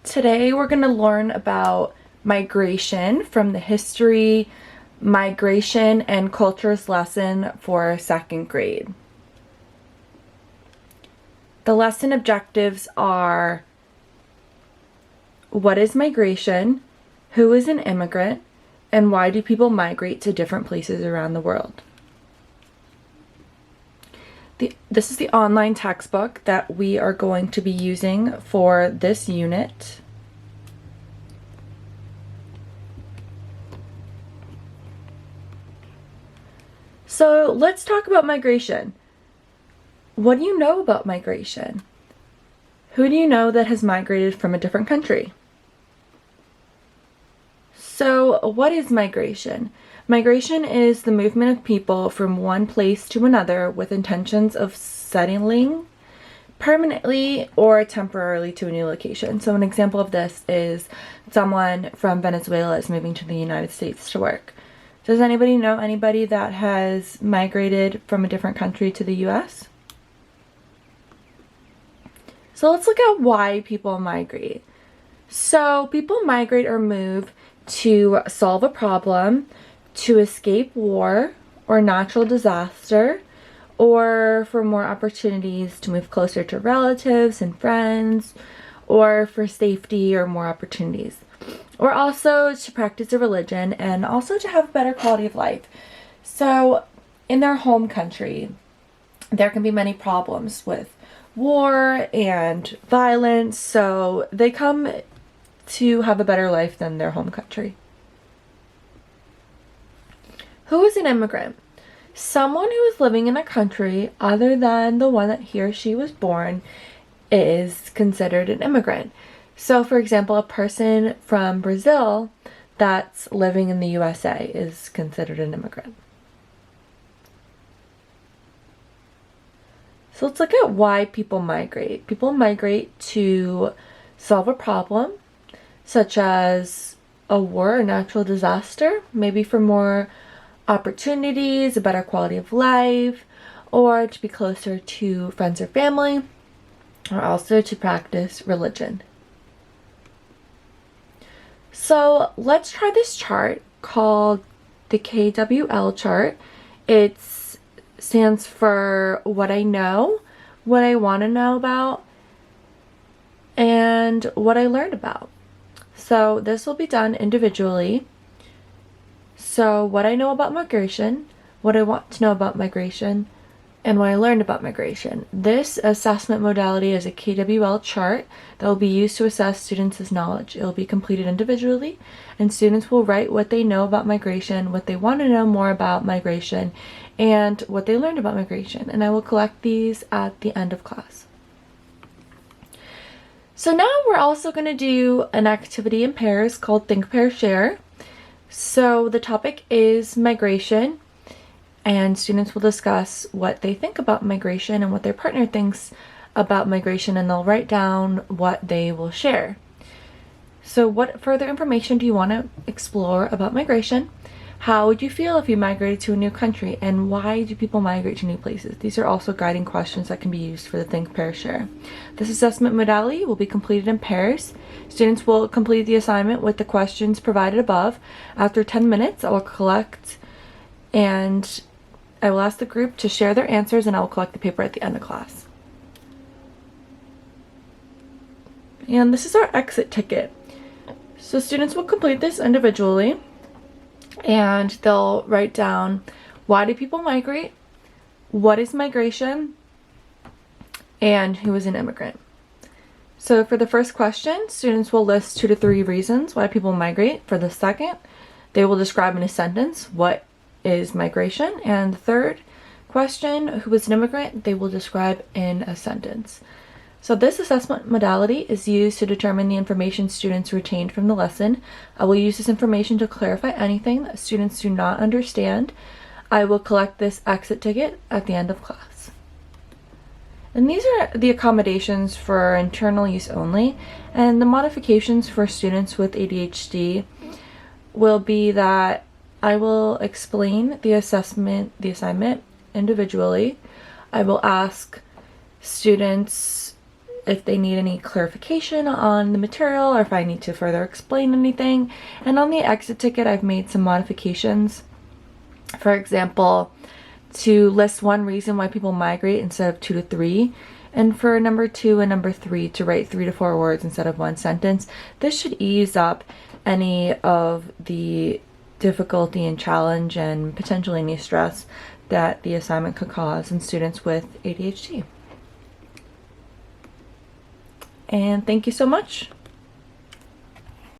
Today we're going to learn about migration from the history, migration, and cultures lesson for second grade. The lesson objectives are: what is migration, who is an immigrant, and why do people migrate to different places around the world? This is the online textbook that we are going to be using for this unit. So let's talk about migration. What do you know about migration? Who do you know that has migrated from a different country? So what is migration? Migration is the movement of people from one place to another with intentions of settling permanently or temporarily to a new location. So an example of this is someone from Venezuela is moving to the United States to work. Does anybody know anybody that has migrated from a different country to the US? So let's look at why people migrate. So people migrate or move to solve a problem, to escape war or natural disaster, or for more opportunities to move closer to relatives and friends, or for safety or more opportunities, or also to practice a religion and also to have a better quality of life. So in their home country, there can be many problems with war and violence, so they come to have a better life than their home country. Who is an immigrant? Someone who is living in a country other than the one that he or she was born is considered an immigrant. So for example, a person from Brazil that's living in the USA is considered an immigrant. So let's look at why people migrate. People migrate to solve a problem, such as a war or natural disaster, maybe for more opportunities, a better quality of life, or to be closer to friends or family, or also to practice religion. So let's try this chart called the KWL chart. It stands for what I know, what I want to know about, and what I learned about. So this will be done individually. So what I know about migration, what I want to know about migration, and what I learned about migration. This assessment modality is a KWL chart that will be used to assess students' knowledge. It will be completed individually, and students will write what they know about migration, what they want to know more about migration, and what they learned about migration. And I will collect these at the end of class. So now we're also going to do an activity in pairs called Think, Pair, Share. So the topic is migration, and students will discuss what they think about migration and what their partner thinks about migration, and they'll write down what they will share. So what further information do you want to explore about migration? How would you feel if you migrated to a new country, and why do people migrate to new places? These are also guiding questions that can be used for the Think, Pair, Share. This assessment modality will be completed in pairs. Students will complete the assignment with the questions provided above. After 10 minutes, I will collect and I will ask the group to share their answers, and I will collect the paper at the end of class. And this is our exit ticket. So students will complete this individually, and they'll write down: why do people migrate, what is migration, and who is an immigrant. So for the first question, students will list 2 to 3 reasons why people migrate. For the second, they will describe in a sentence what is migration. And the third question, who is an immigrant, they will describe in a sentence. So this assessment modality is used to determine the information students retained from the lesson. I will use this information to clarify anything that students do not understand. I will collect this exit ticket at the end of class. And these are the accommodations for internal use only, and the modifications for students with ADHD will be that I will explain the assignment individually. I will ask students if they need any clarification on the material or if I need to further explain anything. And on the exit ticket, I've made some modifications. For example, to list one reason why people migrate instead of 2 to 3, and for number 2 and number 3 to write 3 to 4 words instead of one sentence. This should ease up any of the difficulty and challenge and potentially any stress that the assignment could cause in students with ADHD. And thank you so much.